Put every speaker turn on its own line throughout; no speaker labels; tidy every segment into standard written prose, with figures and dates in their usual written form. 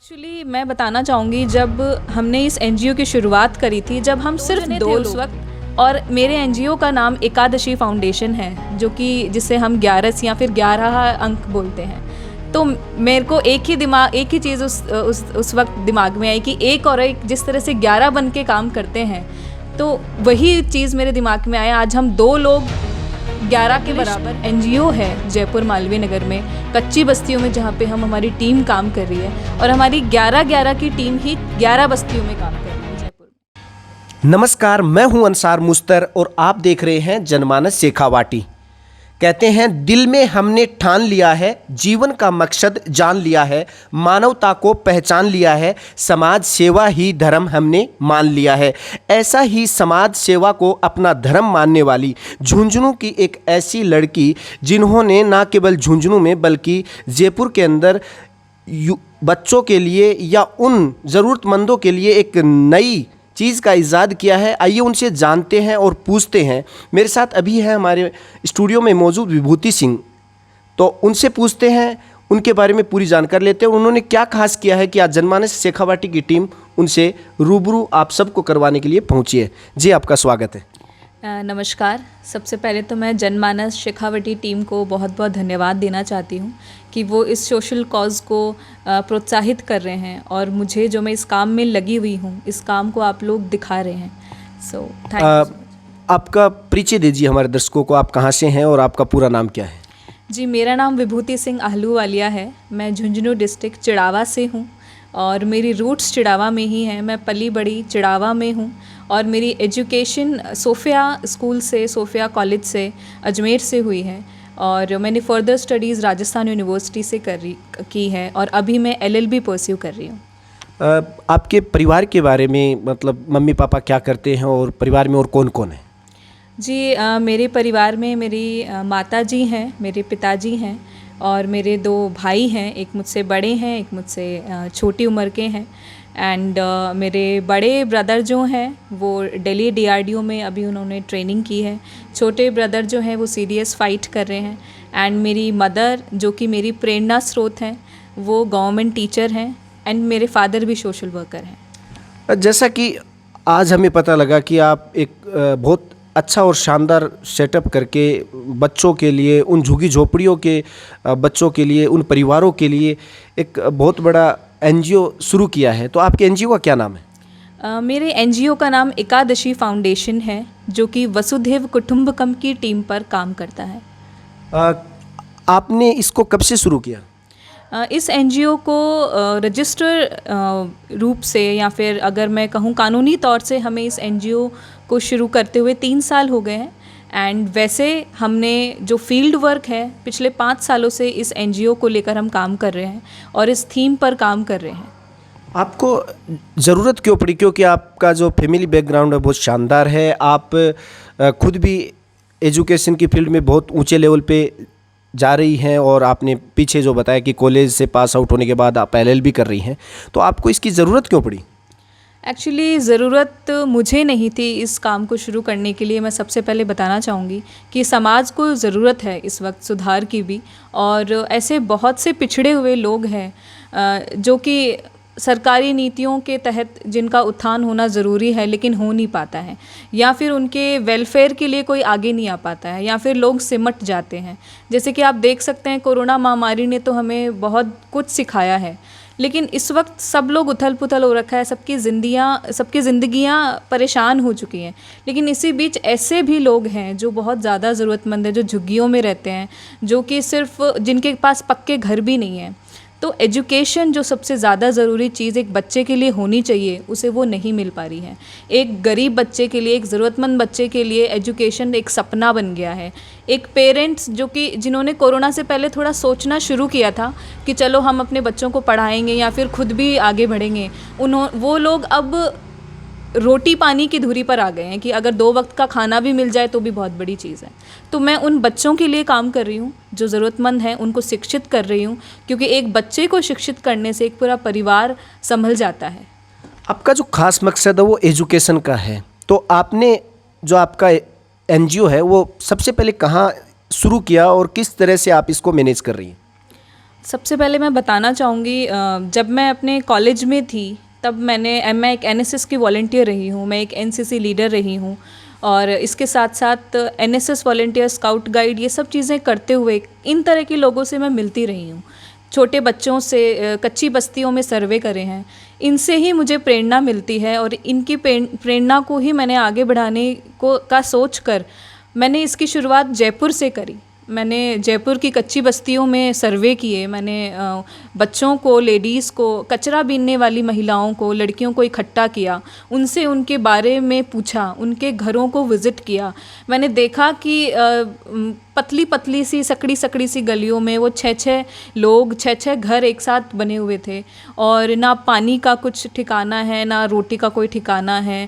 Actually मैं बताना चाहूँगी, जब हमने इस एनजीओ की शुरुआत करी थी, जब हम सिर्फ दो उस वक्त, और मेरे एनजीओ का नाम एकादशी फाउंडेशन है, जो कि जिसे हम 11 या फिर 11 अंक बोलते हैं। तो मेरे को एक ही चीज़ उस वक्त दिमाग में आई कि एक और एक जिस तरह से 11 बन के काम करते हैं, तो वही चीज़ मेरे दिमाग में आया। आज हम 2 लोग 11 के बराबर एनजीओ है जयपुर मालवीय नगर में कच्ची बस्तियों में, जहाँ पे हमारी टीम काम कर रही है, और हमारी 11-11 की टीम ही 11 बस्तियों में काम कर रही है जयपुर में।
नमस्कार, मैं हूं अंसार मुस्तर और आप देख रहे हैं जनमानस शेखावाटी। कहते हैं दिल में हमने ठान लिया है, जीवन का मकसद जान लिया है, मानवता को पहचान लिया है, समाज सेवा ही धर्म हमने मान लिया है। ऐसा ही समाज सेवा को अपना धर्म मानने वाली झुंझुनू की एक ऐसी लड़की, जिन्होंने न केवल झुंझुनू में बल्कि जयपुर के अंदर बच्चों के लिए या उन ज़रूरतमंदों के लिए एक नई चीज़ का इजाद किया है। आइए उनसे जानते हैं और पूछते हैं। मेरे साथ अभी है हमारे स्टूडियो में मौजूद विभूति सिंह, तो उनसे पूछते हैं, उनके बारे में पूरी जानकारी लेते हैं। उन्होंने क्या खास किया है कि आज जनमानस शेखावाटी की टीम उनसे रूबरू आप सबको करवाने के लिए पहुंची है। जी, आपका स्वागत है।
नमस्कार। सबसे पहले तो मैं जनमानस शेखावाटी टीम को बहुत बहुत धन्यवाद देना चाहती हूँ कि वो इस सोशल कॉज को प्रोत्साहित कर रहे हैं, और मुझे जो मैं इस काम में लगी हुई हूँ, इस काम को आप लोग दिखा रहे हैं। So thank you.
आपका परिचय दीजिए हमारे दर्शकों को, आप कहाँ से हैं और आपका पूरा नाम क्या है?
जी, मेरा नाम विभूति सिंह आहलूवालिया है। मैं झुंझुनू डिस्ट्रिक्ट चिड़ावा से हूँ, और मेरी रूट्स चिड़ावा में ही हैं। मैं पली बड़ी चिड़ावा में हूँ, और मेरी एजुकेशन सोफिया स्कूल से, सोफिया कॉलेज से, अजमेर से हुई है, और मैंने फर्दर स्टडीज़ राजस्थान यूनिवर्सिटी से की है, और अभी मैं LLB परस्यू कर रही हूँ।
आपके परिवार के बारे में, मतलब मम्मी पापा क्या करते हैं और परिवार में और कौन कौन है?
जी, मेरे परिवार में मेरी माता जी हैं, मेरे पिताजी हैं, और मेरे 2 भाई हैं। एक मुझसे बड़े हैं, एक मुझसे छोटी उम्र के हैं। एंड मेरे बड़े ब्रदर जो हैं वो दिल्ली DRDO में अभी उन्होंने ट्रेनिंग की है। छोटे ब्रदर जो हैं वो CDS फाइट कर रहे हैं। एंड मेरी मदर, जो कि मेरी प्रेरणा स्रोत हैं, वो गवर्नमेंट टीचर हैं। एंड मेरे फादर भी सोशल वर्कर हैं।
जैसा कि आज हमें पता लगा कि आप एक बहुत अच्छा और शानदार सेटअप करके बच्चों के लिए, उन झुग्गी झोपड़ियों के बच्चों के लिए, उन परिवारों के लिए एक बहुत बड़ा NGO शुरू किया है। तो आपके NGO का क्या नाम है?
मेरे NGO का नाम एकादशी फाउंडेशन है, जो कि वसुधैव कुटुंबकम की टीम पर काम करता है।
आपने इसको कब से शुरू किया?
इस NGO को रजिस्टर रूप से, या फिर अगर मैं कहूँ कानूनी तौर से, हमें इस NGO को शुरू करते हुए 3 साल हो गए हैं। एंड वैसे हमने जो फील्ड वर्क है, पिछले 5 सालों से इस NGO को लेकर हम काम कर रहे हैं, और इस थीम पर काम कर रहे हैं।
आपको ज़रूरत क्यों पड़ी? क्योंकि आपका जो फैमिली बैकग्राउंड है बहुत शानदार है। आप खुद भी एजुकेशन की फील्ड में बहुत ऊंचे लेवल पे जा रही हैं, और आपने पीछे जो बताया कि कॉलेज से पास आउट होने के बाद आप LLB कर रही हैं, तो आपको इसकी ज़रूरत क्यों पड़ी?
एक्चुअली ज़रूरत मुझे नहीं थी इस काम को शुरू करने के लिए। मैं सबसे पहले बताना चाहूँगी कि समाज को ज़रूरत है इस वक्त सुधार की भी, और ऐसे बहुत से पिछड़े हुए लोग हैं जो कि सरकारी नीतियों के तहत जिनका उत्थान होना ज़रूरी है, लेकिन हो नहीं पाता है, या फिर उनके वेलफेयर के लिए कोई आगे नहीं आ पाता है, या फिर लोग सिमट जाते हैं। जैसे कि आप देख सकते हैं, कोरोना महामारी ने तो हमें बहुत कुछ सिखाया है, लेकिन इस वक्त सब लोग उथल पुथल हो रखा है, सबकी ज़िंदगियाँ परेशान हो चुकी हैं। लेकिन इसी बीच ऐसे भी लोग हैं जो बहुत ज़्यादा ज़रूरतमंद हैं, जो झुग्गियों में रहते हैं, जो कि सिर्फ जिनके पास पक्के घर भी नहीं हैं। तो एजुकेशन, जो सबसे ज़्यादा ज़रूरी चीज़ एक बच्चे के लिए होनी चाहिए, उसे वो नहीं मिल पा रही है। एक गरीब बच्चे के लिए, एक ज़रूरतमंद बच्चे के लिए एजुकेशन एक सपना बन गया है। एक पेरेंट्स जिन्होंने कोरोना से पहले थोड़ा सोचना शुरू किया था कि चलो हम अपने बच्चों को पढ़ाएंगे या फिर खुद भी आगे बढ़ेंगे, वो लोग अब रोटी पानी की धुरी पर आ गए हैं कि अगर 2 वक्त का खाना भी मिल जाए तो भी बहुत बड़ी चीज़ है। तो मैं उन बच्चों के लिए काम कर रही हूँ जो ज़रूरतमंद हैं, उनको शिक्षित कर रही हूँ, क्योंकि एक बच्चे को शिक्षित करने से एक पूरा परिवार संभल जाता है।
आपका जो खास मकसद है वो एजुकेशन का है, तो आपने जो आपका NGO है वो सबसे पहले कहाँ शुरू किया और किस तरह से आप इसको मैनेज कर रही हैं?
सबसे पहले मैं बताना चाहूँगी, जब मैं अपने कॉलेज में थी तब मैं एक एनएसएस की वॉलंटियर रही हूँ, मैं एक एनसीसी लीडर रही हूँ। और इसके साथ साथ एनएसएस वॉलंटियर, स्काउट गाइड, ये सब चीज़ें करते हुए इन तरह के लोगों से मैं मिलती रही हूँ। छोटे बच्चों से, कच्ची बस्तियों में सर्वे करे हैं, इनसे ही मुझे प्रेरणा मिलती है और इनकी प्रेरणा को ही मैंने आगे बढ़ाने को का सोच कर मैंने इसकी शुरुआत जयपुर से करी। मैंने जयपुर की कच्ची बस्तियों में सर्वे किए, मैंने बच्चों को, लेडीज़ को, कचरा बीनने वाली महिलाओं को, लड़कियों को इकट्ठा किया, उनसे उनके बारे में पूछा, उनके घरों को विज़िट किया। मैंने देखा कि पतली पतली सी, सकड़ी सकड़ी सी गलियों में वो 6-6 लोग, 6-6 घर एक साथ बने हुए थे और ना पानी का कुछ ठिकाना है, ना रोटी का कोई ठिकाना है।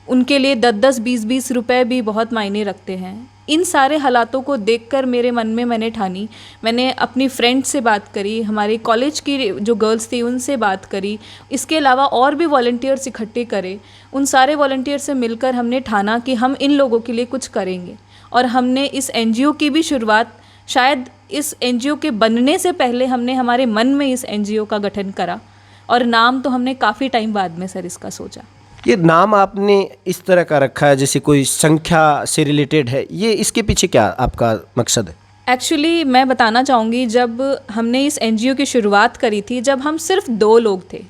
उनके लिए 10-10, 20-20 रुपए भी बहुत मायने रखते हैं। इन सारे हालातों को देखकर मेरे मन में मैंने अपनी फ्रेंड से बात करी, हमारे कॉलेज की जो गर्ल्स थी उनसे बात करी, इसके अलावा और भी वॉलंटियर्स इकट्ठे करे। उन सारे वॉलंटियर से मिलकर हमने ठाना कि हम इन लोगों के लिए कुछ करेंगे और हमने इस एनजीओ की भी शुरुआत, शायद इस एनजीओ के बनने से पहले हमने हमारे मन में इस एनजीओ का गठन करा और नाम तो हमने काफ़ी टाइम बाद में सर इसका सोचा।
ये नाम आपने इस तरह का रखा है जैसे कोई संख्या से रिलेटेड है, ये इसके पीछे क्या आपका मकसद है?
एक्चुअली मैं बताना चाहूँगी, जब हमने इस एनजीओ की शुरुआत करी थी, जब हम सिर्फ 2 लोग थे,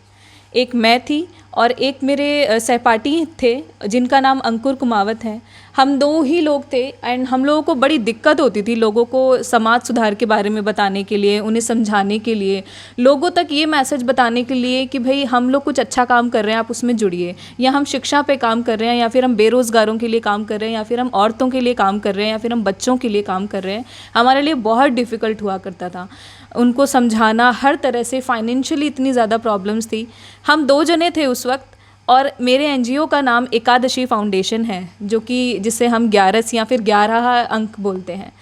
एक मैं थी और एक मेरे सहपाठी थे जिनका नाम अंकुर कुमावत है। हम 2 ही लोग थे एंड हम लोगों को बड़ी दिक्कत होती थी लोगों को समाज सुधार के बारे में बताने के लिए, उन्हें समझाने के लिए, लोगों तक ये मैसेज बताने के लिए कि भाई हम लोग कुछ अच्छा काम कर रहे हैं, आप उसमें जुड़िए, या हम शिक्षा पे काम कर रहे हैं, या फिर हम बेरोज़गारों के लिए काम कर रहे हैं, या फिर हम औरतों के लिए काम कर रहे हैं, या फिर हम बच्चों के लिए काम कर रहे हैं। हमारे लिए बहुत डिफ़िकल्ट हुआ करता था उनको समझाना, हर तरह से फाइनेंशियली इतनी ज़्यादा प्रॉब्लम्स थी। हम 2 जने थे उस वक्त और मेरे एनजीओ का नाम एकादशी फाउंडेशन है, जो कि जिसे हम 11 या फिर 11 अंक बोलते हैं।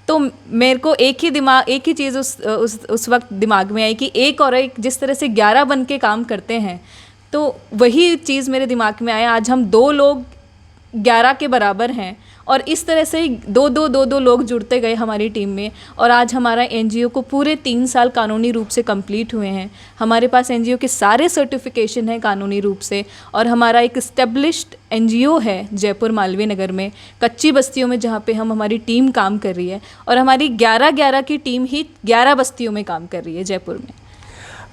तो मेरे को एक ही चीज़ उस वक्त दिमाग में आई कि एक और एक जिस तरह से 11 बन के काम करते हैं, तो वही चीज़ मेरे दिमाग में आया। आज हम 2 लोग 11 के बराबर हैं और इस तरह से 2-2 लोग जुड़ते गए हमारी टीम में और आज हमारा एनजीओ को पूरे 3 साल कानूनी रूप से कंप्लीट हुए हैं। हमारे पास एनजीओ के सारे सर्टिफिकेशन हैं कानूनी रूप से और हमारा एक इस्टेब्लिश्ड एनजीओ है जयपुर मालवीय नगर में, कच्ची बस्तियों में, जहाँ पे हमारी टीम काम कर रही है और हमारी 11-11 की टीम ही 11 बस्तियों में काम कर रही है जयपुर में।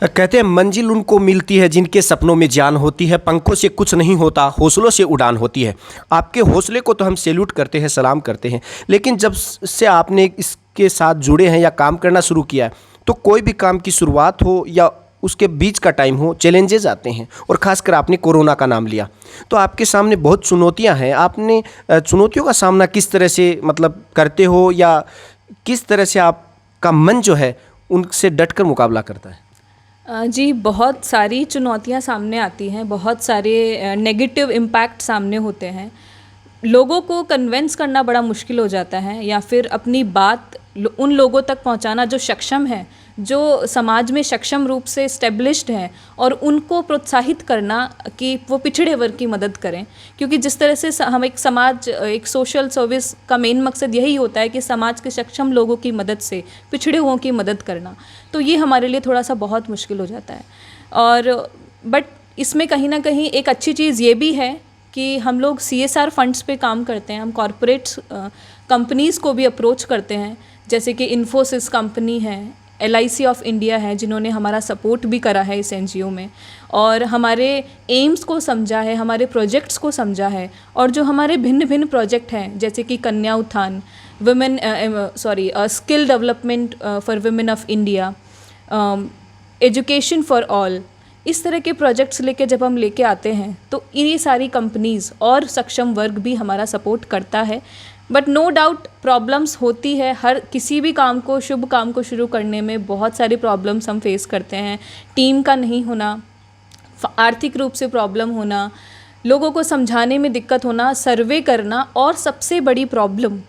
कहते हैं मंजिल उनको मिलती है जिनके सपनों में जान होती है, पंखों से कुछ नहीं होता, हौसलों से उड़ान होती है। आपके हौसले को तो हम सैल्यूट करते हैं, सलाम करते हैं, लेकिन जब से आपने इसके साथ जुड़े हैं या काम करना शुरू किया है, तो कोई भी काम की शुरुआत हो या उसके बीच का टाइम हो, चैलेंजेस आते हैं और ख़ासकर आपने कोरोना का नाम लिया, तो आपके सामने बहुत चुनौतियाँ हैं। आपने चुनौतियों का सामना किस तरह से मतलब करते हो या किस तरह से आपका मन जो है उनसे डटकर मुकाबला करता है?
जी, बहुत सारी चुनौतियाँ सामने आती हैं, बहुत सारे नेगेटिव इम्पैक्ट सामने होते हैं। लोगों को कन्विंस करना बड़ा मुश्किल हो जाता है या फिर अपनी बात उन लोगों तक पहुंचाना जो सक्षम हैं, जो समाज में सक्षम रूप से स्टेब्लिश्ड हैं, और उनको प्रोत्साहित करना कि वो पिछड़े वर्ग की मदद करें। क्योंकि जिस तरह से हम एक सोशल सर्विस का मेन मकसद यही होता है कि समाज के सक्षम लोगों की मदद से पिछड़े हुओं की मदद करना, तो ये हमारे लिए थोड़ा सा बहुत मुश्किल हो जाता है। और बट इसमें कहीं ना कहीं एक अच्छी चीज़ ये भी है कि हम लोग CSR फंड्स पे काम करते हैं, हम कॉरपोरेट कंपनीज़ को भी अप्रोच करते हैं, जैसे कि इन्फोसिस कंपनी है, LIC ऑफ इंडिया है, जिन्होंने हमारा सपोर्ट भी करा है इस एनजीओ में और हमारे एम्स को समझा है, हमारे प्रोजेक्ट्स को समझा है, और जो हमारे भिन्न भिन्न प्रोजेक्ट हैं जैसे कि Kanya Utthan, skill development for women of India, education for all, इस तरह के प्रोजेक्ट्स जब हम लेके आते हैं तो ये सारी कंपनीज़ और सक्षम वर्ग भी हमारा सपोर्ट करता है। बट नो डाउट प्रॉब्लम्स होती है, हर किसी भी काम को, शुभ काम को शुरू करने में बहुत सारी प्रॉब्लम्स हम फेस करते हैं। टीम का नहीं होना, आर्थिक रूप से प्रॉब्लम होना, लोगों को समझाने में दिक्कत होना, सर्वे करना, और सबसे बड़ी प्रॉब्लम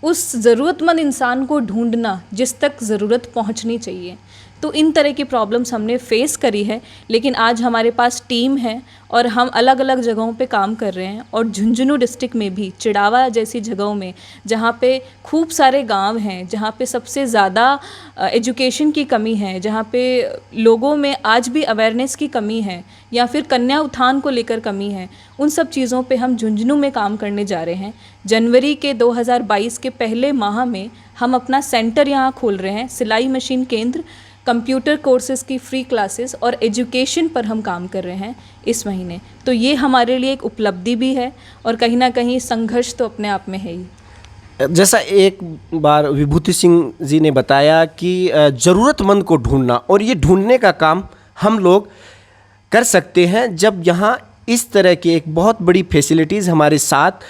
उस ज़रूरतमंद इंसान को ढूंढना जिस तक ज़रूरत पहुंचनी चाहिए। तो इन तरह की प्रॉब्लम्स हमने फेस करी है, लेकिन आज हमारे पास टीम है और हम अलग अलग जगहों पे काम कर रहे हैं। और झुंझुनू डिस्ट्रिक्ट में भी चिड़ावा जैसी जगहों में, जहाँ पे खूब सारे गांव हैं, जहाँ पे सबसे ज़्यादा एजुकेशन की कमी है, जहाँ पे लोगों में आज भी अवेयरनेस की कमी है या फिर कन्या उत्थान को लेकर कमी है, उन सब चीज़ों पे हम झुंझुनू में काम करने जा रहे हैं। जनवरी के 2022 के पहले माह में हम अपना सेंटर यहाँ खोल रहे हैं, सिलाई मशीन केंद्र, कंप्यूटर कोर्सेज़ की फ्री क्लासेस और एजुकेशन पर हम काम कर रहे हैं इस महीने। तो ये हमारे लिए एक उपलब्धि भी है और कहीं ना कहीं संघर्ष तो अपने आप में है ही।
जैसा एक बार विभूति सिंह जी ने बताया कि ज़रूरतमंद को ढूंढना, और ये ढूंढने का काम हम लोग कर सकते हैं जब यहाँ इस तरह की एक बहुत बड़ी फैसिलिटीज़ हमारे साथ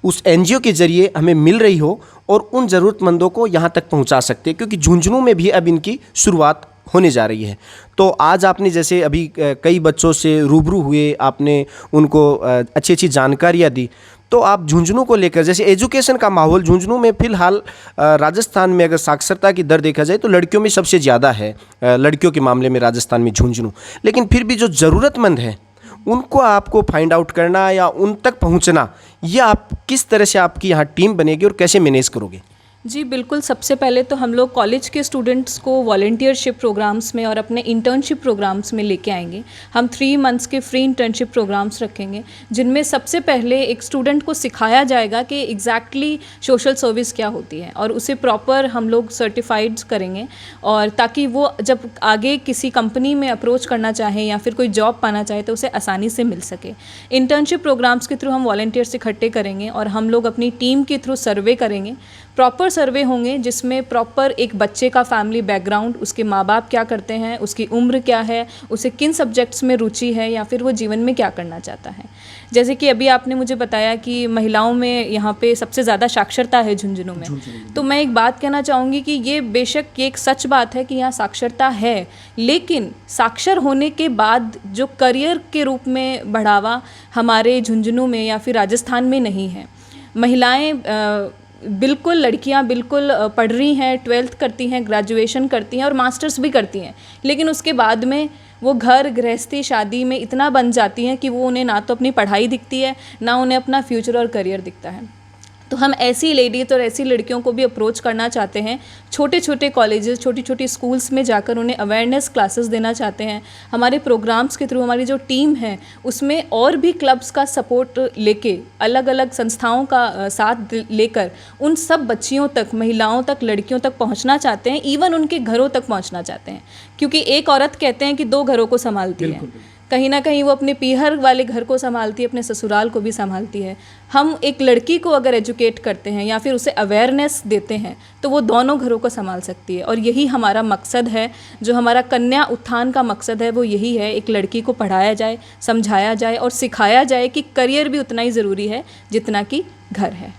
उस एनजीओ के ज़रिए हमें मिल रही हो और उन ज़रूरतमंदों को यहाँ तक पहुँचा सकते हैं, क्योंकि झुंझुनू में भी अब इनकी शुरुआत होने जा रही है। तो आज आपने जैसे अभी कई बच्चों से रूबरू हुए, आपने उनको अच्छी अच्छी जानकारियाँ दी, तो आप झुंझुनू को लेकर, जैसे एजुकेशन का माहौल झुंझुनू में फ़िलहाल राजस्थान में अगर साक्षरता की दर देखा जाए तो लड़कियों में सबसे ज़्यादा है, लड़कियों के मामले में राजस्थान में झुंझुनू। लेकिन फिर भी जो ज़रूरतमंद है उनको आपको फाइंड आउट करना या उन तक पहुंचना, ये आप किस तरह से आपकी यहाँ टीम बनेगी और कैसे मैनेज करोगे?
जी बिल्कुल, सबसे पहले तो हम लोग कॉलेज के स्टूडेंट्स को वॉलंटियरशिप प्रोग्राम्स में और अपने इंटर्नशिप प्रोग्राम्स में लेके आएंगे। हम 3 मंथ्स के फ्री इंटर्नशिप प्रोग्राम्स रखेंगे, जिनमें सबसे पहले एक स्टूडेंट को सिखाया जाएगा कि एग्जैक्टली सोशल सर्विस क्या होती है, और उसे प्रॉपर हम लोग सर्टिफाइड करेंगे, और ताकि वो जब आगे किसी कंपनी में अप्रोच करना चाहे या फिर कोई जॉब पाना चाहे तो उसे आसानी से मिल सके। इंटर्नशिप प्रोग्राम्स के थ्रू हम वॉलंटियर्स इकट्ठे करेंगे और हम लोग अपनी टीम के थ्रू सर्वे करेंगे। प्रॉपर सर्वे होंगे जिसमें प्रॉपर एक बच्चे का फैमिली बैकग्राउंड, उसके माँ बाप क्या करते हैं, उसकी उम्र क्या है, उसे किन सब्जेक्ट्स में रुचि है या फिर वो जीवन में क्या करना चाहता है। जैसे कि अभी आपने मुझे बताया कि महिलाओं में यहाँ पे सबसे ज़्यादा साक्षरता है झुंझुनू में, तो मैं एक बात कहना चाहूँगी कि ये बेशक ये एक सच बात है कि यहाँ साक्षरता है, लेकिन साक्षर होने के बाद जो करियर के रूप में बढ़ावा हमारे झुंझुनू में या फिर राजस्थान में नहीं है। महिलाएं बिल्कुल, लड़कियां बिल्कुल पढ़ रही हैं, 12th करती हैं, ग्रेजुएशन करती हैं और मास्टर्स भी करती हैं, लेकिन उसके बाद में वो घर गृहस्थी शादी में इतना बन जाती हैं कि वो उन्हें ना तो अपनी पढ़ाई दिखती है, ना उन्हें अपना फ्यूचर और करियर दिखता है। तो हम ऐसी लेडीज़ और ऐसी लड़कियों को भी अप्रोच करना चाहते हैं, छोटे छोटे कॉलेजेस, छोटी छोटी स्कूल्स में जाकर उन्हें अवेयरनेस क्लासेस देना चाहते हैं। हमारे प्रोग्राम्स के थ्रू हमारी जो टीम है उसमें और भी क्लब्स का सपोर्ट लेके, अलग अलग संस्थाओं का साथ लेकर उन सब बच्चियों तक, महिलाओं तक, लड़कियों तक पहुंचना चाहते हैं, इवन उनके घरों तक पहुंचना चाहते हैं। क्योंकि एक औरत कहते हैं कि 2 घरों को संभालती है, कहीं ना कहीं वो अपने पीहर वाले घर को संभालती है, अपने ससुराल को भी संभालती है। हम एक लड़की को अगर एजुकेट करते हैं या फिर उसे अवेयरनेस देते हैं तो वो दोनों घरों को संभाल सकती है, और यही हमारा मकसद है। जो हमारा कन्या उत्थान का मकसद है वो यही है, एक लड़की को पढ़ाया जाए, समझाया जाए और सिखाया जाए कि करियर भी उतना ही ज़रूरी है जितना कि घर है।